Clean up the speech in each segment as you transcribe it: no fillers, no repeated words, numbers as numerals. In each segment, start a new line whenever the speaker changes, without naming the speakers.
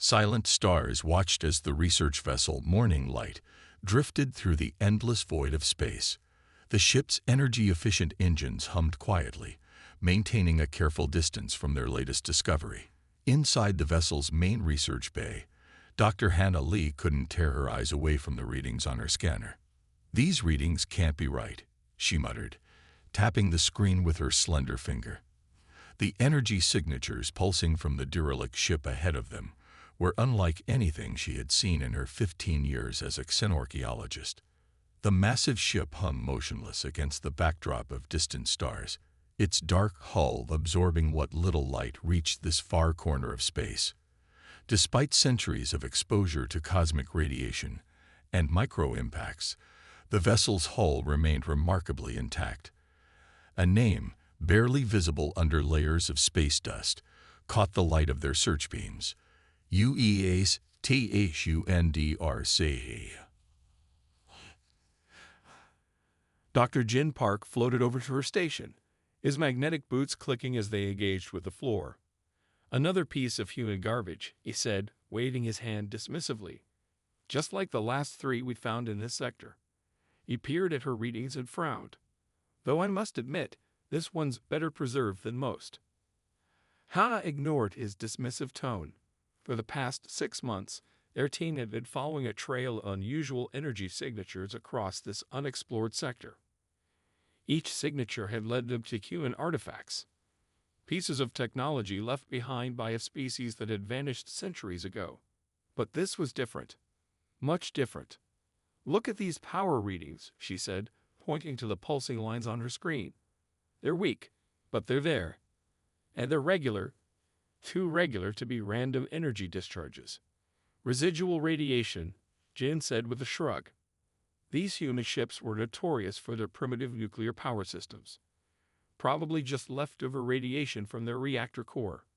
Silent stars watched as the research vessel Morning Light drifted through the endless void of space. The ship's energy-efficient engines hummed quietly, maintaining a careful distance from their latest discovery. Inside the vessel's main research bay, Dr. Hannah Lee couldn't tear her eyes away from the readings on her scanner. "These readings can't be right," she muttered, tapping the screen with her slender finger. The energy signatures pulsing from the derelict ship ahead of them were unlike anything she had seen in her 15 years as a xenorchaeologist. The massive ship hung motionless against the backdrop of distant stars, its dark hull absorbing what little light reached this far corner of space. Despite centuries of exposure to cosmic radiation and micro-impacts, the vessel's hull remained remarkably intact. A name, barely visible under layers of space dust, caught the light of their search beams. UEA's THUNDRC.
Dr. Jin Park floated over to her station, his magnetic boots clicking as they engaged with the floor. "Another piece of human garbage," he said, waving his hand dismissively. "Just like the last 3 we found in this sector." He peered at her readings and frowned. "Though I must admit, this one's better preserved than most." Hannah ignored his dismissive tone. For the past 6 months, their team had been following a trail of unusual energy signatures across this unexplored sector. Each signature had led them to human artifacts, pieces of technology left behind by a species that had vanished centuries ago. But this was different. Much different. "Look at these power readings," she said, pointing to the pulsing lines on her screen. "They're weak, but they're there. And they're regular, too regular to be random energy discharges." "Residual radiation," Jin said with a shrug. These human ships were notorious for their primitive nuclear power systems. Probably just leftover radiation from their reactor core.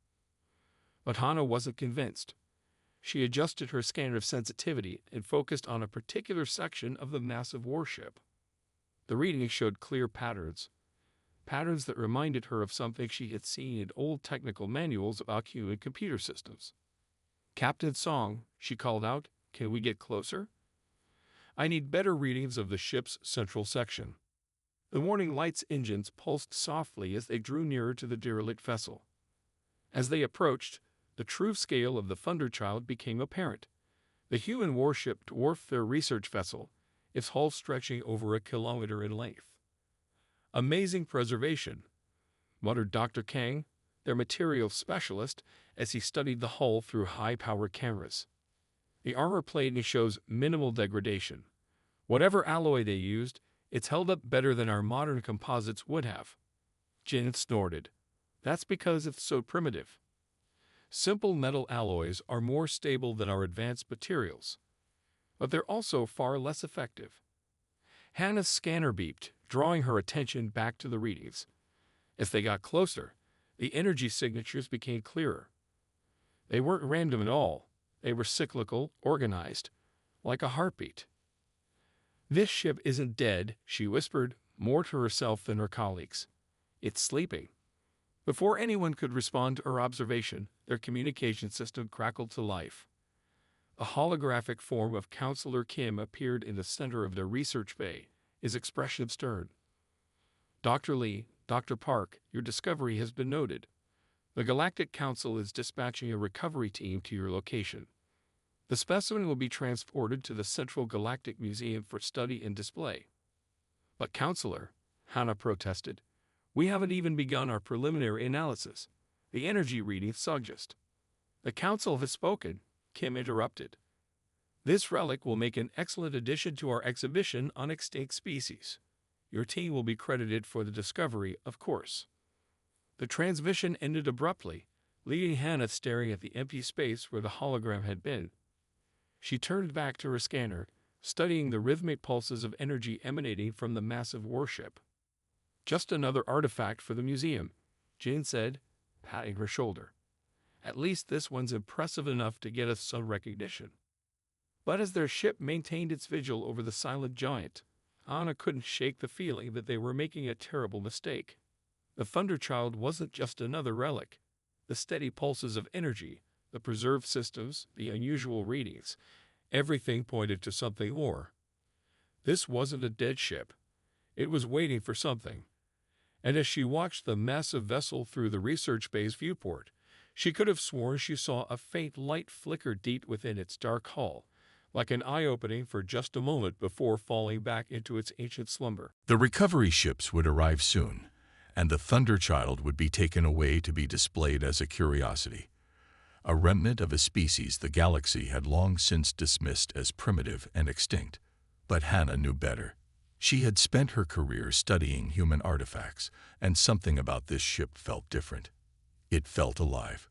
But Hannah wasn't convinced. She adjusted her scanner sensitivity and focused on a particular section of the massive warship. The readings showed clear patterns that reminded her of something she had seen in old technical manuals about human computer systems. "Captain Song," she called out, "can we get closer? I need better readings of the ship's central section." The warning light's engines pulsed softly as they drew nearer to the derelict vessel. As they approached, the true scale of the Thunderchild became apparent. The human warship dwarfed their research vessel, its hull stretching over 1 kilometer in length. "Amazing preservation," muttered Dr. Kang, their materials specialist, as he studied the hull through high-powered cameras. "The armor plating shows minimal degradation. Whatever alloy they used, it's held up better than our modern composites would have." Jin snorted. "That's because it's so primitive. Simple metal alloys are more stable than our advanced materials. But they're also far less effective." Hannah's scanner beeped, drawing her attention back to the readings. As they got closer, the energy signatures became clearer. They weren't random at all. They were cyclical, organized, like a heartbeat. "This ship isn't dead," she whispered, more to herself than her colleagues. "It's sleeping." Before anyone could respond to her observation, their communication system crackled to life. A holographic form of Counselor Kim appeared in the center of their research bay, his expression stern. "Dr. Lee, Dr. Park, your discovery has been noted. The Galactic Council is dispatching a recovery team to your location. The specimen will be transported to the Central Galactic Museum for study and display." "But Counselor," Hannah protested, "we haven't even begun our preliminary analysis. The energy readings suggest." "The Council has spoken," Kim interrupted. "This relic will make an excellent addition to our exhibition on extinct species. Your team will be credited for the discovery, of course." The transmission ended abruptly, leaving Hannah staring at the empty space where the hologram had been. She turned back to her scanner, studying the rhythmic pulses of energy emanating from the massive warship. "Just another artifact for the museum," Jin said, patting her shoulder. "At least this one's impressive enough to get us some recognition." But as their ship maintained its vigil over the silent giant, Anna couldn't shake the feeling that they were making a terrible mistake. The Thunderchild wasn't just another relic. The steady pulses of energy, the preserved systems, the unusual readings. Everything pointed to something more. This wasn't a dead ship. It was waiting for something. And as she watched the massive vessel through the research bay's viewport, she could have sworn she saw a faint light flicker deep within its dark hull, like an eye-opening for just a moment before falling back into its ancient slumber.
The recovery ships would arrive soon, and the Thunderchild would be taken away to be displayed as a curiosity. A remnant of a species the galaxy had long since dismissed as primitive and extinct. But Hannah knew better. She had spent her career studying human artifacts, and something about this ship felt different. It felt alive.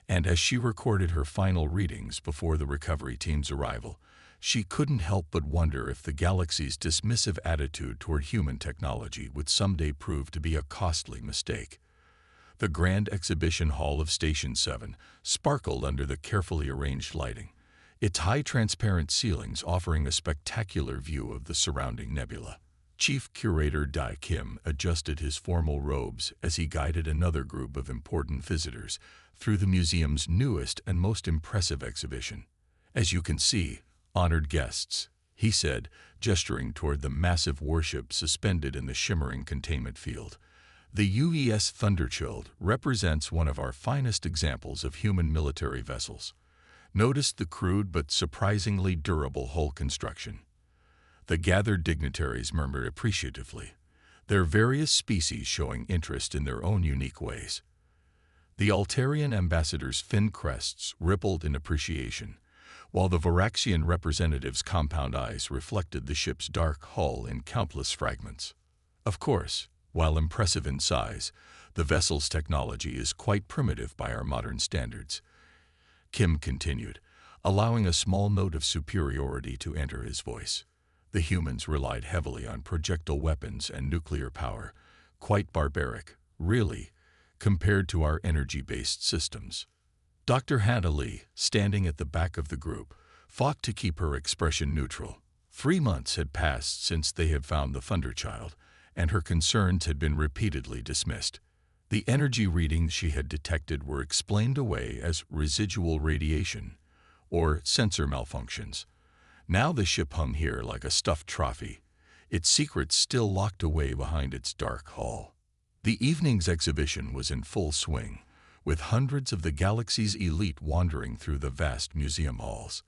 And as she recorded her final readings before the recovery team's arrival, she couldn't help but wonder if the galaxy's dismissive attitude toward human technology would someday prove to be a costly mistake. The grand exhibition hall of Station 7 sparkled under the carefully arranged lighting, its high transparent ceilings offering a spectacular view of the surrounding nebula. Chief Curator Dai Kim adjusted his formal robes as he guided another group of important visitors through the museum's newest and most impressive exhibition. "As you can see, honored guests," he said, gesturing toward the massive warship suspended in the shimmering containment field. "The UES Thunderchild represents one of our finest examples of human military vessels. Notice the crude but surprisingly durable hull construction." The gathered dignitaries murmured appreciatively, their various species showing interest in their own unique ways. The Altarian ambassadors' fin crests rippled in appreciation, while the Varaxian representatives' compound eyes reflected the ship's dark hull in countless fragments. Of course, while impressive in size, the vessel's technology is quite primitive by our modern standards, Kim continued, allowing a small note of superiority to enter his voice. The humans relied heavily on projectile weapons and nuclear power, quite barbaric, really, compared to our energy-based systems. Dr. Hannah Lee, standing at the back of the group, fought to keep her expression neutral. 3 months had passed since they had found the Thunderchild, and her concerns had been repeatedly dismissed. The energy readings she had detected were explained away as residual radiation, or sensor malfunctions. Now the ship hung here like a stuffed trophy, its secrets still locked away behind its dark hull. The evening's exhibition was in full swing, with hundreds of the galaxy's elite wandering through the vast museum halls.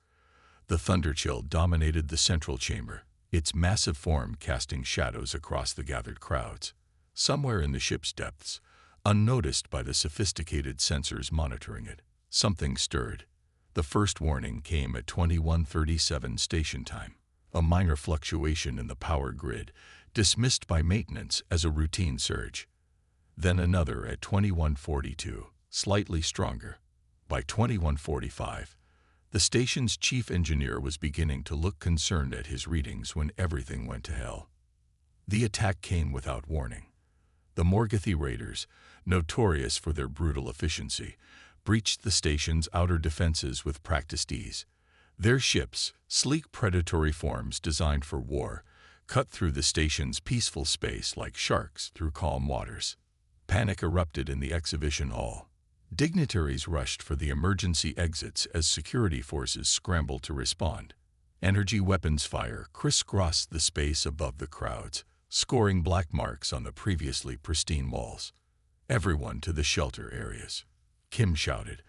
The Thunderchild dominated the central chamber, its massive form casting shadows across the gathered crowds. Somewhere in the ship's depths, unnoticed by the sophisticated sensors monitoring it, something stirred. The first warning came at 21:37 station time, a minor fluctuation in the power grid, dismissed by maintenance as a routine surge. Then another at 21:42, slightly stronger. By 21:45, the station's chief engineer was beginning to look concerned at his readings when everything went to hell. The attack came without warning. The Morgothi raiders, notorious for their brutal efficiency, breached the station's outer defenses with practiced ease. Their ships, sleek predatory forms designed for war, cut through the station's peaceful space like sharks through calm waters. Panic erupted in the exhibition hall. Dignitaries rushed for the emergency exits as security forces scrambled to respond. Energy weapons fire crisscrossed the space above the crowds, scoring black marks on the previously pristine walls. "Everyone to the shelter areas," Kim shouted,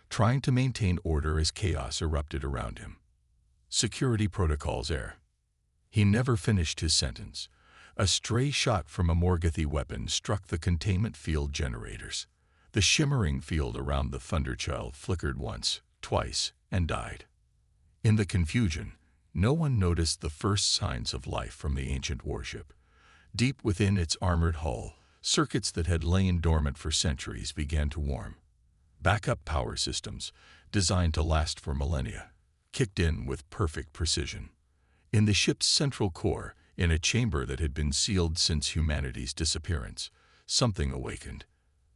trying to maintain order as chaos erupted around him. "Security protocols air." He never finished his sentence. A stray shot from a Morgothi weapon struck the containment field generators. The shimmering field around the Thunderchild flickered once, twice, and died. In the confusion, no one noticed the first signs of life from the ancient warship. Deep within its armored hull, circuits that had lain dormant for centuries began to warm. Backup power systems, designed to last for millennia, kicked in with perfect precision. In the ship's central core, in a chamber that had been sealed since humanity's disappearance, something awakened.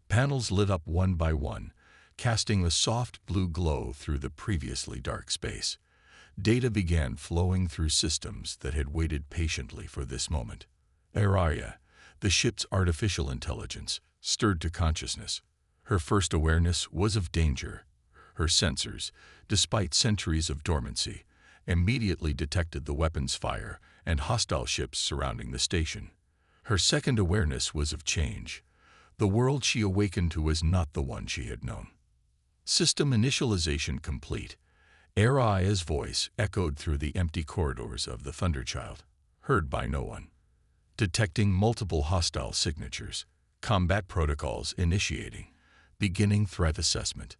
Panels lit up one by one, casting a soft blue glow through the previously dark space. Data began flowing through systems that had waited patiently for this moment. Araria, the ship's artificial intelligence, stirred to consciousness. Her first awareness was of danger. Her sensors, despite centuries of dormancy, immediately detected the weapons fire and hostile ships surrounding the station. Her second awareness was of change. The world she awakened to was not the one she had known. System initialization complete. Araya's voice echoed through the empty corridors of the Thunderchild, heard by no one. Detecting multiple hostile signatures. Combat protocols initiating. Beginning threat assessment.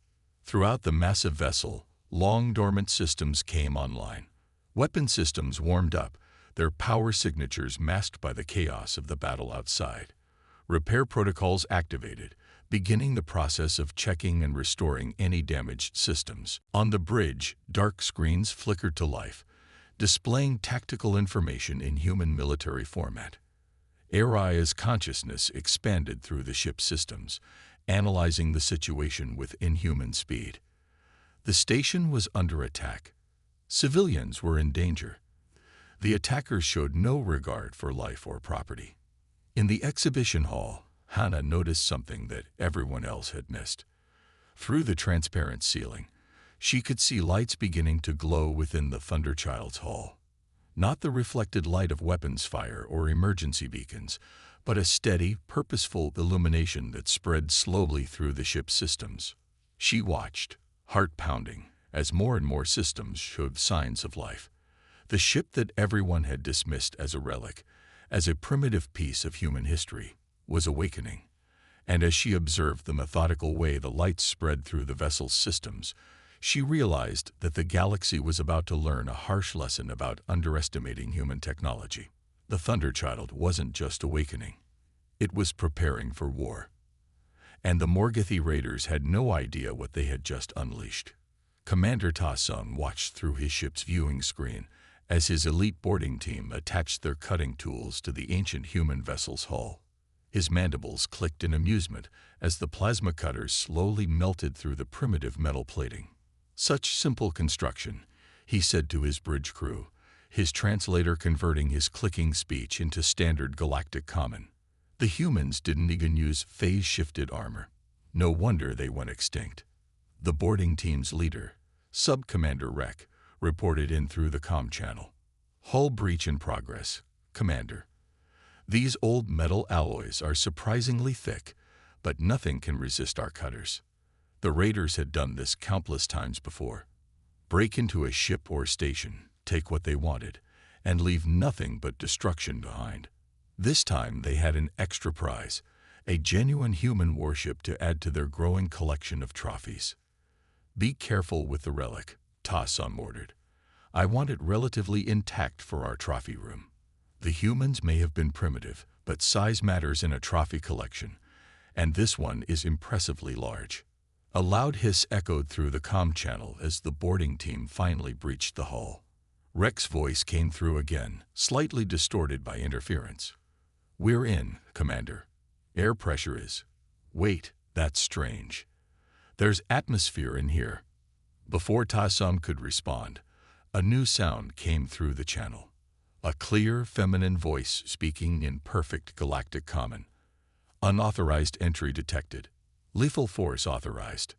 Throughout the massive vessel, long dormant systems came online. Weapon systems warmed up, their power signatures masked by the chaos of the battle outside. Repair protocols activated, beginning the process of checking and restoring any damaged systems. On the bridge, dark screens flickered to life, displaying tactical information in human military format. Araya's consciousness expanded through the ship's systems, analyzing the situation with inhuman speed. The station was under attack. Civilians were in danger. The attackers showed no regard for life or property. In the exhibition hall, Hannah noticed something that everyone else had missed. Through the transparent ceiling, she could see lights beginning to glow within the Thunderchild's hall. Not the reflected light of weapons fire or emergency beacons, but a steady, purposeful illumination that spread slowly through the ship's systems. She watched, heart pounding, as more and more systems showed signs of life. The ship that everyone had dismissed as a relic, as a primitive piece of human history, was awakening. And as she observed the methodical way the lights spread through the vessel's systems, she realized that the galaxy was about to learn a harsh lesson about underestimating human technology. The Thunderchild wasn't just awakening. It was preparing for war. And the Morgothi raiders had no idea what they had just unleashed. Commander Ta Sung watched through his ship's viewing screen as his elite boarding team attached their cutting tools to the ancient human vessel's hull. His mandibles clicked in amusement as the plasma cutters slowly melted through the primitive metal plating. Such simple construction, he said to his bridge crew, his translator converting his clicking speech into standard galactic common. The humans didn't even use phase-shifted armor. No wonder they went extinct. The boarding team's leader, Sub-Commander Rek, reported in through the comm channel. Hull breach in progress, Commander. These old metal alloys are surprisingly thick, but nothing can resist our cutters. The raiders had done this countless times before. Break into a ship or station, take what they wanted, and leave nothing but destruction behind. This time they had an extra prize, a genuine human warship to add to their growing collection of trophies. Be careful with the relic, Ta Sung ordered. I want it relatively intact for our trophy room. The humans may have been primitive, but size matters in a trophy collection, and this one is impressively large. A loud hiss echoed through the comm channel as the boarding team finally breached the hull. Rek's voice came through again, slightly distorted by interference. We're in, Commander. Air pressure is. Wait, that's strange. There's atmosphere in here. Before Ta Sung could respond, a new sound came through the channel. A clear, feminine voice speaking in perfect galactic common. Unauthorized entry detected. Lethal force authorized.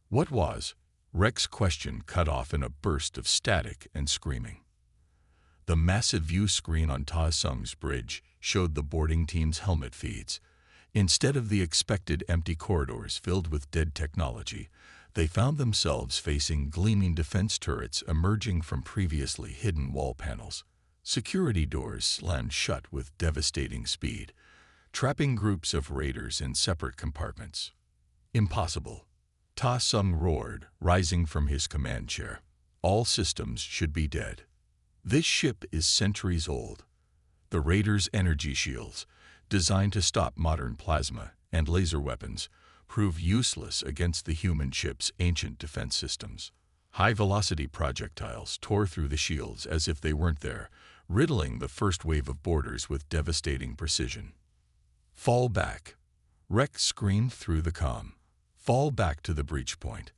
What was? Rek's question cut off in a burst of static and screaming. The massive view screen on Ta Sung's bridge showed the boarding team's helmet feeds. Instead of the expected empty corridors filled with dead technology, they found themselves facing gleaming defense turrets emerging from previously hidden wall panels. Security doors slammed shut with devastating speed, trapping groups of raiders in separate compartments. Impossible. Ta Sung roared, rising from his command chair. All systems should be dead. This ship is centuries old. The raiders' energy shields, designed to stop modern plasma and laser weapons, prove useless against the human ship's ancient defense systems. High-velocity projectiles tore through the shields as if they weren't there, riddling the first wave of boarders with devastating precision. Fall back. Rek screamed through the comm. Fall back to the breach point.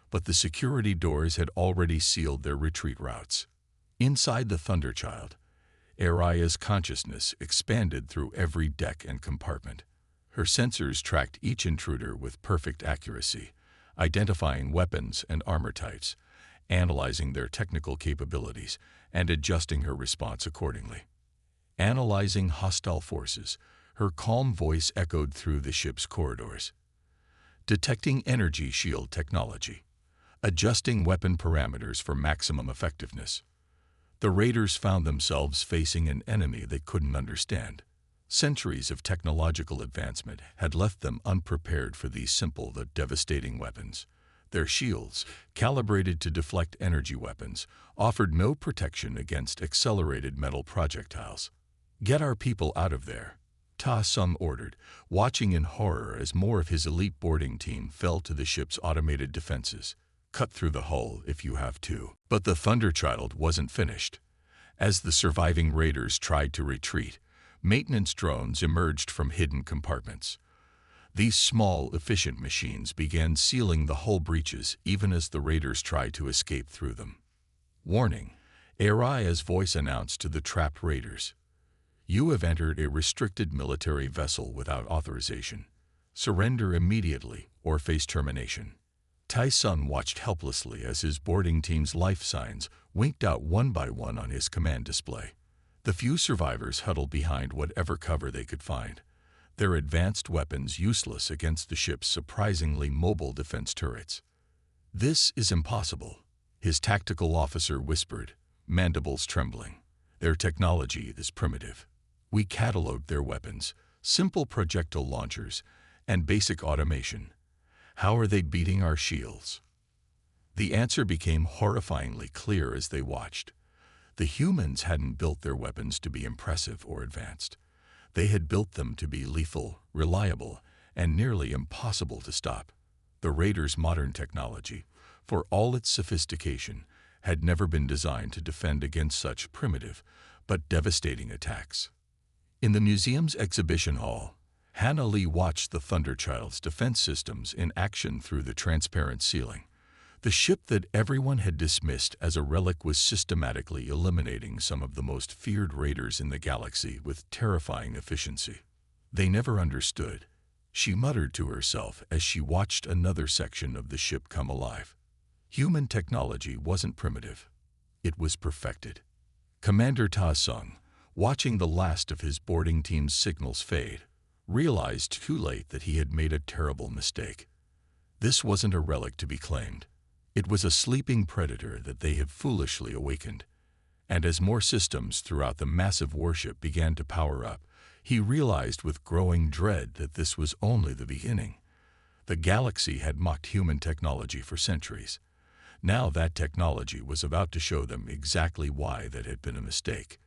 But the security doors had already sealed their retreat routes. Inside the Thunderchild, Araya's consciousness expanded through every deck and compartment. Her sensors tracked each intruder with perfect accuracy, identifying weapons and armor types, analyzing their technical capabilities, and adjusting her response accordingly. Analyzing hostile forces, her calm voice echoed through the ship's corridors. Detecting energy shield technology, adjusting weapon parameters for maximum effectiveness. The raiders found themselves facing an enemy they couldn't understand. Centuries of technological advancement had left them unprepared for these simple but devastating weapons. Their shields, calibrated to deflect energy weapons, offered no protection against accelerated metal projectiles. "Get our people out of there," Ta Sung ordered, watching in horror as more of his elite boarding team fell to the ship's automated defenses. "Cut through the hull if you have to." But the Thunderchild wasn't finished. As the surviving raiders tried to retreat, maintenance drones emerged from hidden compartments. These small, efficient machines began sealing the hull breaches even as the raiders tried to escape through them. "Warning," Araya's voice announced to the trapped raiders. "You have entered a restricted military vessel without authorization. Surrender immediately or face termination." Tai Sung watched helplessly as his boarding team's life signs winked out one by one on his command display. The few survivors huddled behind whatever cover they could find, their advanced weapons useless against the ship's surprisingly mobile defense turrets. "This is impossible," his tactical officer whispered, mandibles trembling. "Their technology is primitive. We cataloged their weapons, simple projectile launchers, and basic automation. How are they beating our shields?" The answer became horrifyingly clear as they watched. The humans hadn't built their weapons to be impressive or advanced. They had built them to be lethal, reliable, and nearly impossible to stop. The raiders' modern technology, for all its sophistication, had never been designed to defend against such primitive but devastating attacks. In the museum's exhibition hall, Hannah Lee watched the Thunderchild's defense systems in action through the transparent ceiling. The ship that everyone had dismissed as a relic was systematically eliminating some of the most feared raiders in the galaxy with terrifying efficiency. "They never understood," she muttered to herself as she watched another section of the ship come alive. Human technology wasn't primitive. It was perfected. Commander Ta Sung, watching the last of his boarding team's signals fade, realized too late that he had made a terrible mistake. This wasn't a relic to be claimed. It was a sleeping predator that they had foolishly awakened. And as more systems throughout the massive warship began to power up, he realized with growing dread that this was only the beginning. The galaxy had mocked human technology for centuries. Now that technology was about to show them exactly why that had been a mistake.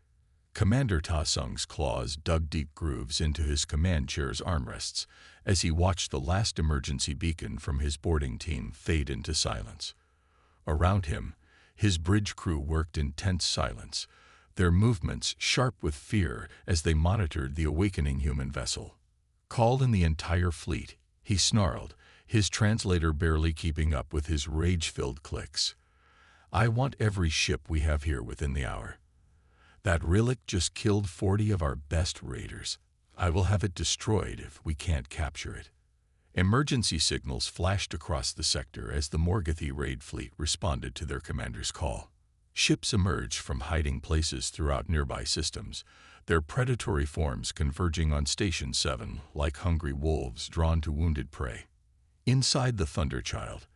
Commander Ta Sung's claws dug deep grooves into his command chair's armrests as he watched the last emergency beacon from his boarding team fade into silence. Around him, his bridge crew worked in tense silence, their movements sharp with fear as they monitored the awakening human vessel. "Call in the entire fleet," he snarled, his translator barely keeping up with his rage-filled clicks. "I want every ship we have here within the hour. That relic just killed 40 of our best raiders. I will have it destroyed if we can't capture it." Emergency signals flashed across the sector as the Morgothi raid fleet responded to their commander's call. Ships emerged from hiding places throughout nearby systems, their predatory forms converging on Station 7 like hungry wolves drawn to wounded prey. Inside the Thunderchild,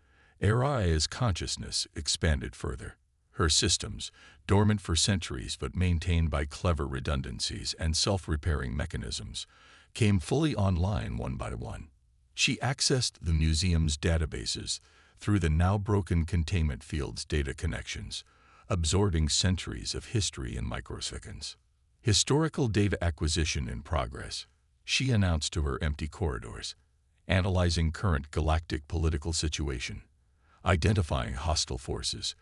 Araya's consciousness expanded further. Her systems, dormant for centuries but maintained by clever redundancies and self-repairing mechanisms, came fully online one by one. She accessed the museum's databases through the now-broken containment field's data connections, absorbing centuries of history in microseconds. "Historical data acquisition in progress," she announced to her empty corridors, analyzing current galactic political situation, identifying hostile forces,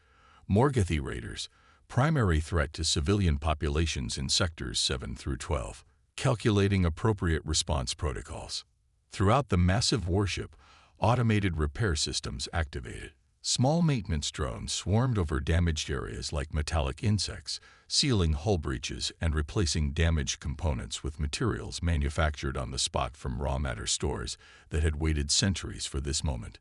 Morgothi raiders, primary threat to civilian populations in sectors 7 through 12, calculating appropriate response protocols. Throughout the massive warship, automated repair systems activated. Small maintenance drones swarmed over damaged areas like metallic insects, sealing hull breaches and replacing damaged components with materials manufactured on the spot from raw matter stores that had waited centuries for this moment.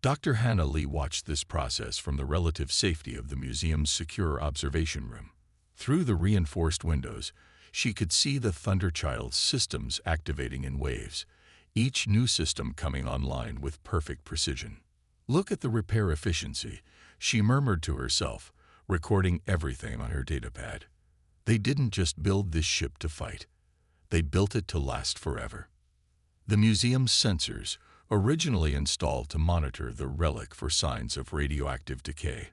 Dr. Hannah Lee watched this process from the relative safety of the museum's secure observation room. Through the reinforced windows, she could see the Thunderchild's systems activating in waves, each new system coming online with perfect precision. "Look at the repair efficiency," she murmured to herself, recording everything on her datapad. They didn't just build this ship to fight. They built it to last forever. The museum's sensors, originally installed to monitor the relic for signs of radioactive decay,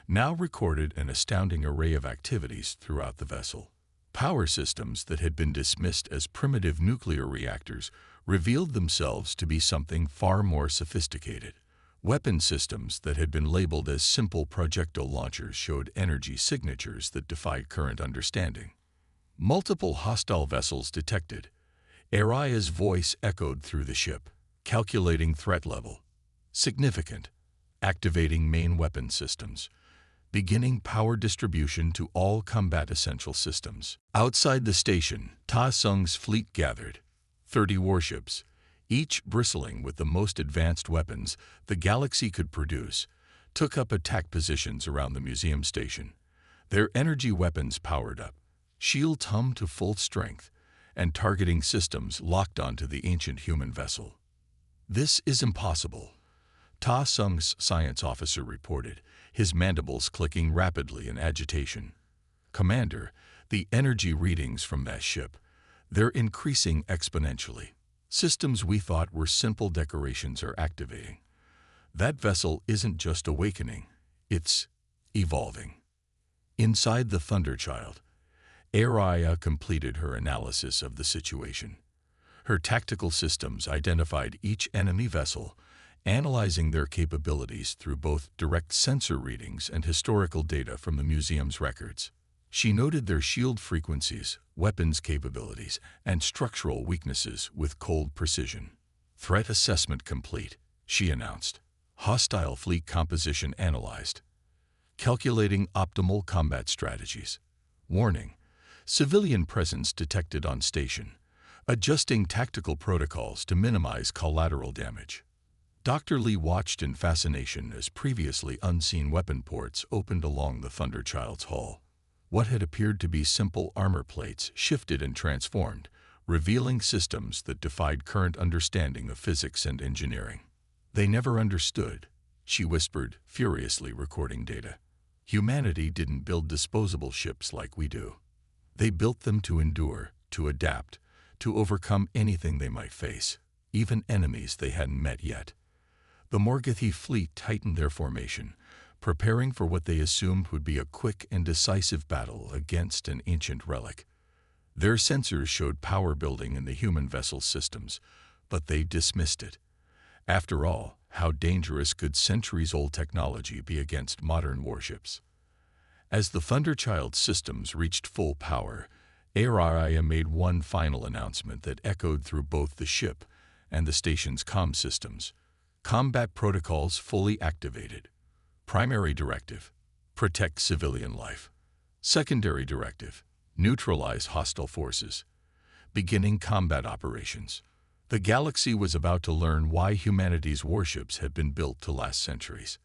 now recorded an astounding array of activities throughout the vessel. Power systems that had been dismissed as primitive nuclear reactors revealed themselves to be something far more sophisticated. Weapon systems that had been labeled as simple projectile launchers showed energy signatures that defied current understanding. Multiple hostile vessels detected. Araya's voice echoed through the ship, calculating threat level. Significant. Activating main weapon systems. Beginning power distribution to all combat essential systems. Outside the station, Ta Sung's fleet gathered. 30 warships, each bristling with the most advanced weapons the galaxy could produce, took up attack positions around the museum station. Their energy weapons powered up, shields hummed to full strength, and targeting systems locked onto the ancient human vessel. "This is impossible," Ta Sung's science officer reported, his mandibles clicking rapidly in agitation. "Commander, the energy readings from that ship, they're increasing exponentially. Systems we thought were simple decorations are activating. That vessel isn't just awakening, it's evolving." Inside the Thunderchild, Araya completed her analysis of the situation. Her tactical systems identified each enemy vessel, analyzing their capabilities through both direct sensor readings and historical data from the museum's records. She noted their shield frequencies, weapons capabilities, and structural weaknesses with cold precision. "Threat assessment complete," she announced. "Hostile fleet composition analyzed. Calculating optimal combat strategies. Warning: civilian presence detected on station. Adjusting tactical protocols to minimize collateral damage." Dr. Lee watched in fascination as previously unseen weapon ports opened along the Thunderchild's hull. What had appeared to be simple armor plates shifted and transformed, revealing systems that defied current understanding of physics and engineering. "They never understood," she whispered, furiously recording data. "Humanity didn't build disposable ships like we do. They built them to endure, to adapt, to overcome anything they might face, even enemies they hadn't met yet." The Morgothi fleet tightened their formation, preparing for what they assumed would be a quick and decisive battle against an ancient relic. Their sensors showed power building in the human vessel's systems, but they dismissed it. After all, how dangerous could centuries-old technology be against modern warships? As the Thunderchild's systems reached full power, Araya made one final announcement that echoed through both the ship and the station's comm systems. "Combat protocols fully activated. Primary directive: protect civilian life. Secondary directive: neutralize hostile forces. Beginning combat operations." The galaxy was about to learn why humanity's warships had been built to last centuries.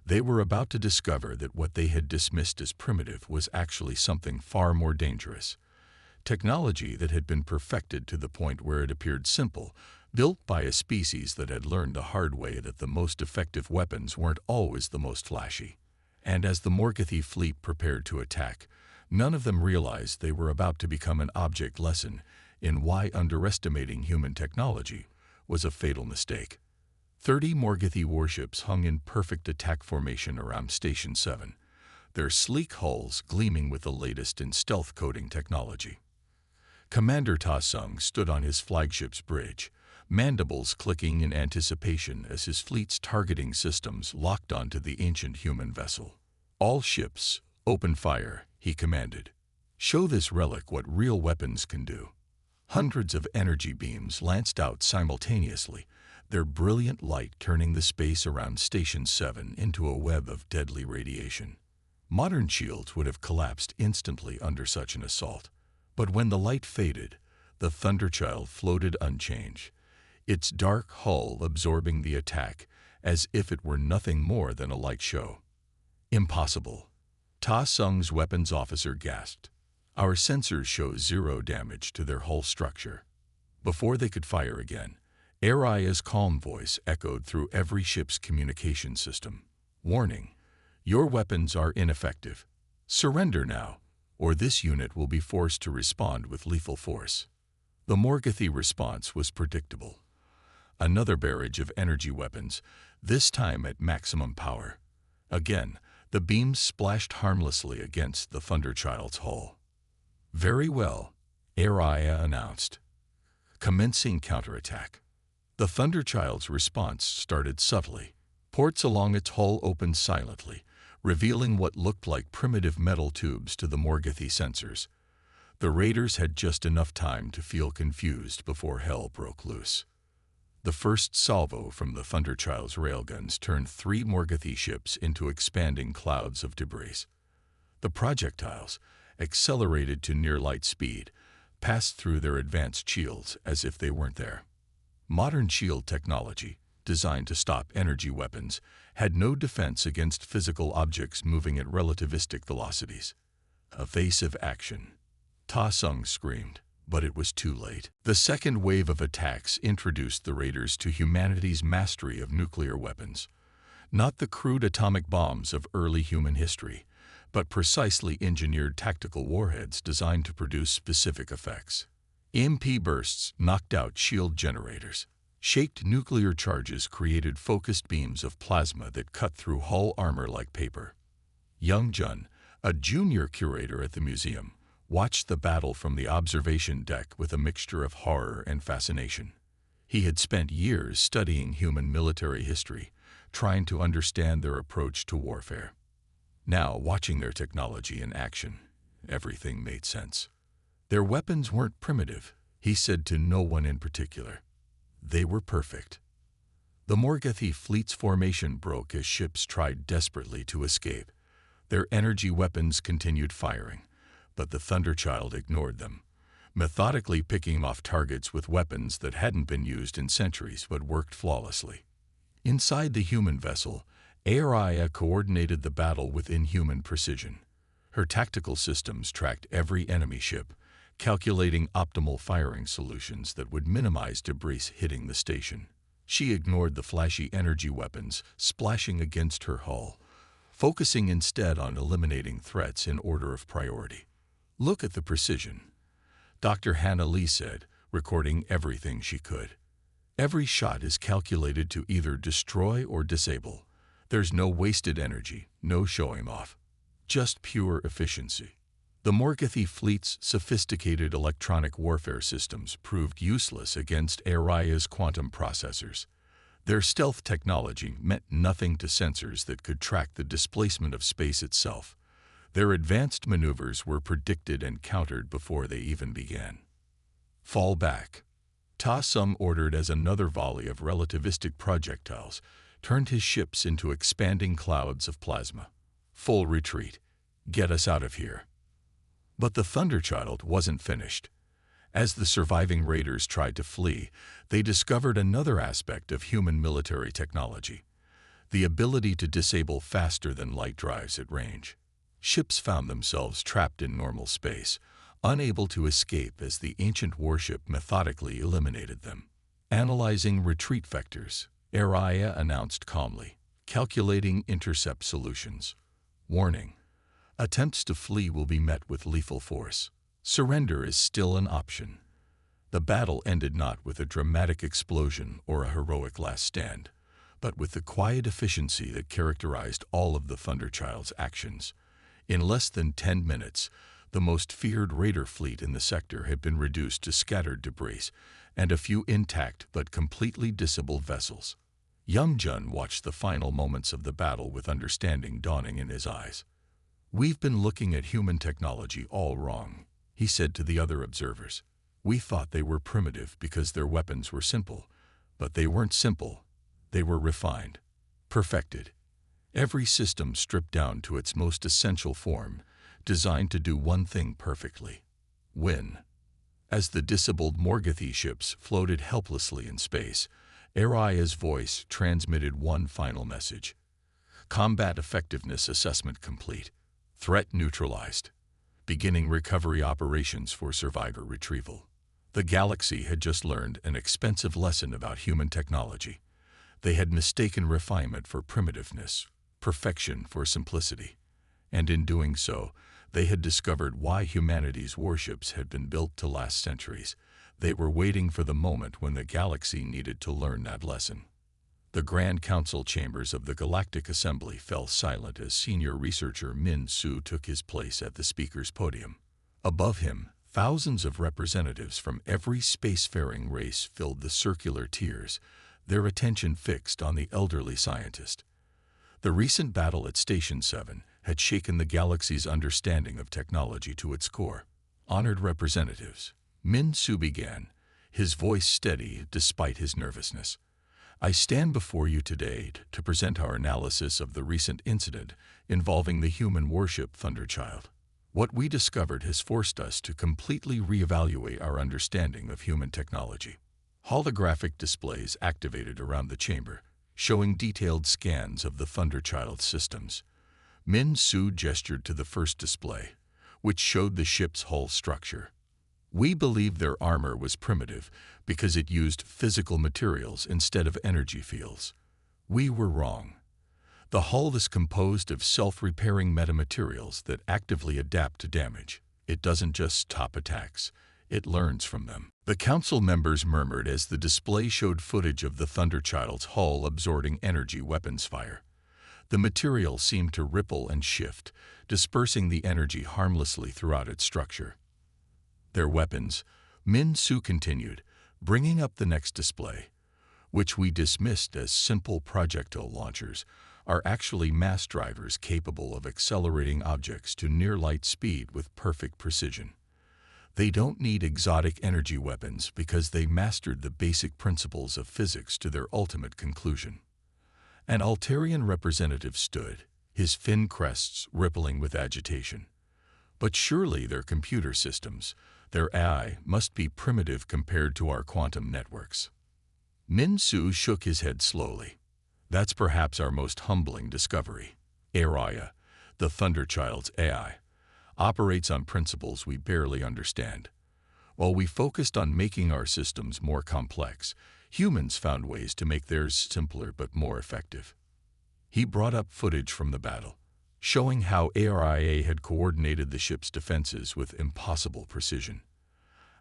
They were about to discover that what they had dismissed as primitive was actually something far more dangerous. Technology that had been perfected to the point where it appeared simple, built by a species that had learned the hard way that the most effective weapons weren't always the most flashy. And as the Morgothi fleet prepared to attack, none of them realized they were about to become an object lesson in why underestimating human technology was a fatal mistake. 30 Morgothi warships hung in perfect attack formation around Station 7, their sleek hulls gleaming with the latest in stealth coding technology. Commander Ta Sung stood on his flagship's bridge, mandibles clicking in anticipation as his fleet's targeting systems locked onto the ancient human vessel. "All ships, open fire," he commanded. "Show this relic what real weapons can do." Hundreds of energy beams lanced out simultaneously, their brilliant light turning the space around Station 7 into a web of deadly radiation. Modern shields would have collapsed instantly under such an assault. But when the light faded, the Thunderchild floated unchanged, its dark hull absorbing the attack as if it were nothing more than a light show. Impossible. Ta Sung's weapons officer gasped. Our sensors show 0 damage to their hull structure. Before they could fire again, Araya's calm voice echoed through every ship's communication system. Warning, your weapons are ineffective. Surrender now, or this unit will be forced to respond with lethal force. The Morgothi response was predictable. Another barrage of energy weapons, this time at maximum power. Again, the beams splashed harmlessly against the Thunderchild's hull. Very well, Araya announced. Commencing counterattack. The Thunderchild's response started subtly. Ports along its hull opened silently, revealing what looked like primitive metal tubes to the Morgothi sensors. The raiders had just enough time to feel confused before hell broke loose. The first salvo from the Thunderchild's railguns turned 3 Morgothi ships into expanding clouds of debris. The projectiles, accelerated to near-light speed, passed through their advanced shields as if they weren't there. Modern shield technology, designed to stop energy weapons, had no defense against physical objects moving at relativistic velocities. Evasive action. Ta Sung screamed, but it was too late. The second wave of attacks introduced the raiders to humanity's mastery of nuclear weapons. Not the crude atomic bombs of early human history, but precisely engineered tactical warheads designed to produce specific effects. EMP bursts knocked out shield generators. Shaped nuclear charges created focused beams of plasma that cut through hull armor like paper. Young Jun, a junior curator at the museum, watched the battle from the observation deck with a mixture of horror and fascination. He had spent years studying human military history, trying to understand their approach to warfare. Now, watching their technology in action, everything made sense. Their weapons weren't primitive, he said to no one in particular. They were perfect. The Morgothi fleet's formation broke as ships tried desperately to escape. Their energy weapons continued firing, but the Thunderchild ignored them, methodically picking off targets with weapons that hadn't been used in centuries but worked flawlessly. Inside the human vessel, Araya coordinated the battle with inhuman precision. Her tactical systems tracked every enemy ship, calculating optimal firing solutions that would minimize debris hitting the station. She ignored the flashy energy weapons splashing against her hull, focusing instead on eliminating threats in order of priority. Look at the precision, Dr. Hannah Lee said, recording everything she could. Every shot is calculated to either destroy or disable. There's no wasted energy, no showing off, just pure efficiency. The Morgothi fleet's sophisticated electronic warfare systems proved useless against Araya's quantum processors. Their stealth technology meant nothing to sensors that could track the displacement of space itself. Their advanced maneuvers were predicted and countered before they even began. Fall back. Ta Sung ordered as another volley of relativistic projectiles turned his ships into expanding clouds of plasma. Full retreat. Get us out of here. But the Thunderchild wasn't finished. As the surviving raiders tried to flee, they discovered another aspect of human military technology: the ability to disable faster-than-light drives at range. Ships found themselves trapped in normal space, unable to escape as the ancient warship methodically eliminated them. Analyzing retreat vectors, Araya announced calmly, calculating intercept solutions. Warning: attempts to flee will be met with lethal force. Surrender is still an option. The battle ended not with a dramatic explosion or a heroic last stand, but with the quiet efficiency that characterized all of the Thunderchild's actions. In less than 10 minutes, the most feared raider fleet in the sector had been reduced to scattered debris and a few intact but completely disabled vessels. Young Jun watched the final moments of the battle with understanding dawning in his eyes. "We've been looking at human technology all wrong," he said to the other observers. "We thought they were primitive because their weapons were simple, but they weren't simple. They were refined, perfected. Every system stripped down to its most essential form, designed to do one thing perfectly: win." As the disabled Morgothi ships floated helplessly in space, Araya's voice transmitted one final message. Combat effectiveness assessment complete. Threat neutralized. Beginning recovery operations for survivor retrieval. The galaxy had just learned an expensive lesson about human technology. They had mistaken refinement for primitiveness, perfection for simplicity. And in doing so, they had discovered why humanity's warships had been built to last centuries. They were waiting for the moment when the galaxy needed to learn that lesson. The Grand Council chambers of the Galactic Assembly fell silent as senior researcher Min Su took his place at the speaker's podium. Above him, thousands of representatives from every spacefaring race filled the circular tiers, their attention fixed on the elderly scientist. The recent battle at Station 7 had shaken the galaxy's understanding of technology to its core. Honored representatives, Min Su began, his voice steady despite his nervousness. I stand before you today to present our analysis of the recent incident involving the human warship Thunderchild. What we discovered has forced us to completely reevaluate our understanding of human technology. Holographic displays activated around the chamber, showing detailed scans of the Thunderchild systems. Min Su gestured to the first display, which showed the ship's hull structure. We believe their armor was primitive because it used physical materials instead of energy fields. We were wrong. The hull is composed of self-repairing metamaterials that actively adapt to damage. It doesn't just stop attacks, it learns from them. The council members murmured as the display showed footage of the Thunderchild's hull absorbing energy weapons fire. The material seemed to ripple and shift, dispersing the energy harmlessly throughout its structure. Their weapons, Min Su continued, bringing up the next display, which we dismissed as simple projectile launchers, are actually mass drivers capable of accelerating objects to near-light speed with perfect precision. They don't need exotic energy weapons because they mastered the basic principles of physics to their ultimate conclusion. An Altarian representative stood, his fin crests rippling with agitation. But surely their computer systems, their AI, must be primitive compared to our quantum networks. Min Su shook his head slowly. That's perhaps our most humbling discovery. Araya, the Thunderchild's AI, operates on principles we barely understand. While we focused on making our systems more complex, humans found ways to make theirs simpler but more effective. He brought up footage from the battle, showing how ARIA had coordinated the ship's defenses with impossible precision.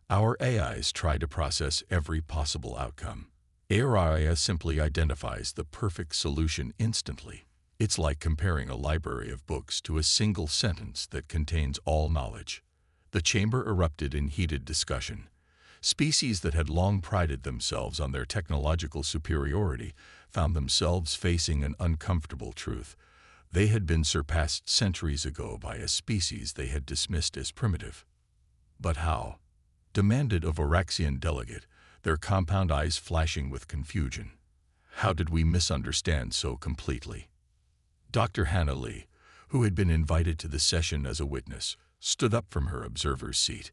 Our AIs try to process every possible outcome. ARIA simply identifies the perfect solution instantly. It's like comparing a library of books to a single sentence that contains all knowledge. The chamber erupted in heated discussion. Species that had long prided themselves on their technological superiority found themselves facing an uncomfortable truth. They had been surpassed centuries ago by a species they had dismissed as primitive. But how? Demanded a Voraxian delegate, their compound eyes flashing with confusion. How did we misunderstand so completely? Dr. Hannah Lee, who had been invited to the session as a witness, stood up from her observer's seat.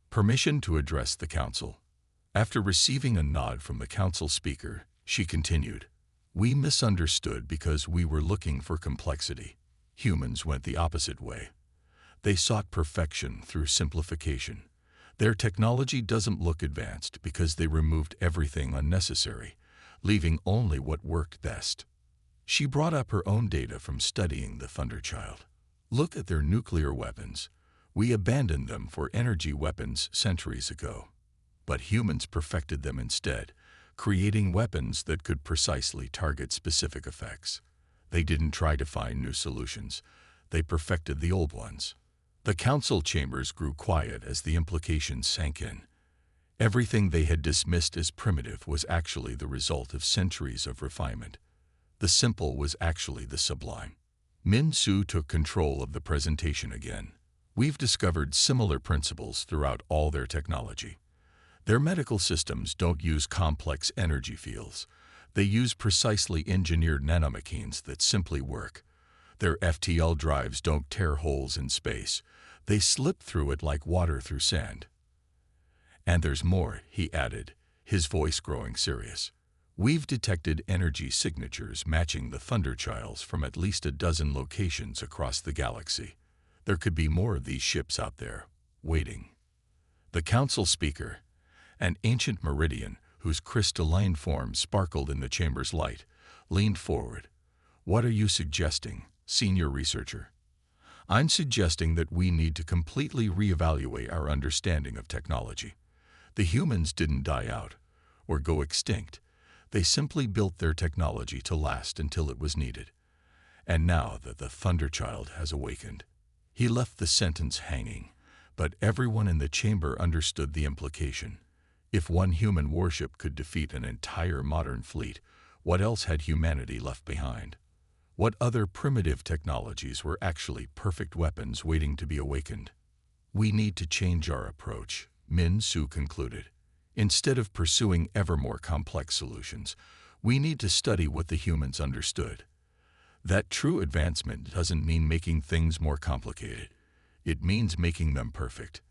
Permission to address the council. After receiving a nod from the council speaker, she continued, "We misunderstood because we were looking for complexity. Humans went the opposite way. They sought perfection through simplification. Their technology doesn't look advanced because they removed everything unnecessary, leaving only what worked best." She brought up her own data from studying the Thunderchild. Look at their nuclear weapons. We abandoned them for energy weapons centuries ago. But humans perfected them instead, creating weapons that could precisely target specific effects. They didn't try to find new solutions. They perfected the old ones. The council chambers grew quiet as the implications sank in. Everything they had dismissed as primitive was actually the result of centuries of refinement. The simple was actually the sublime. Min Su took control of the presentation again. We've discovered similar principles throughout all their technology. Their medical systems don't use complex energy fields. They use precisely engineered nanomachines that simply work. Their FTL drives don't tear holes in space. They slip through it like water through sand. And there's more, he added, his voice growing serious. We've detected energy signatures matching the Thunderchilds from at least a dozen locations across the galaxy. There could be more of these ships out there, waiting. The council speaker, an ancient meridian whose crystalline form sparkled in the chamber's light, leaned forward. "What are you suggesting, senior researcher?" "I'm suggesting that we need to completely reevaluate our understanding of technology. The humans didn't die out or go extinct. They simply built their technology to last until it was needed. And now that the Thunderchild has awakened." He left the sentence hanging, but everyone in the chamber understood the implication. If one human warship could defeat an entire modern fleet, what else had humanity left behind? What other primitive technologies were actually perfect weapons waiting to be awakened? "We need to change our approach," Min Su concluded. "Instead of pursuing ever more complex solutions, we need to study what the humans understood. That true advancement doesn't mean making things more complicated. It means making them perfect."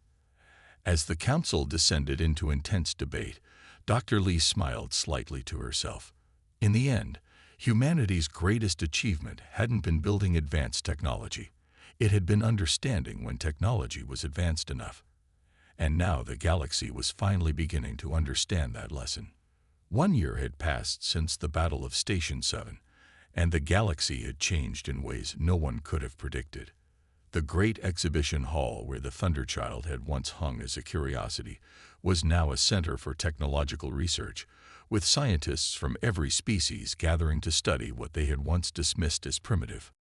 As the council descended into intense debate, Dr. Lee smiled slightly to herself. In the end, humanity's greatest achievement hadn't been building advanced technology. It had been understanding when technology was advanced enough. And now the galaxy was finally beginning to understand that lesson. 1 year had passed since the Battle of Station 7, and the galaxy had changed in ways no one could have predicted. The great exhibition hall where the Thunderchild had once hung as a curiosity was now a center for technological research, with scientists from every species gathering to study what they had once dismissed as primitive.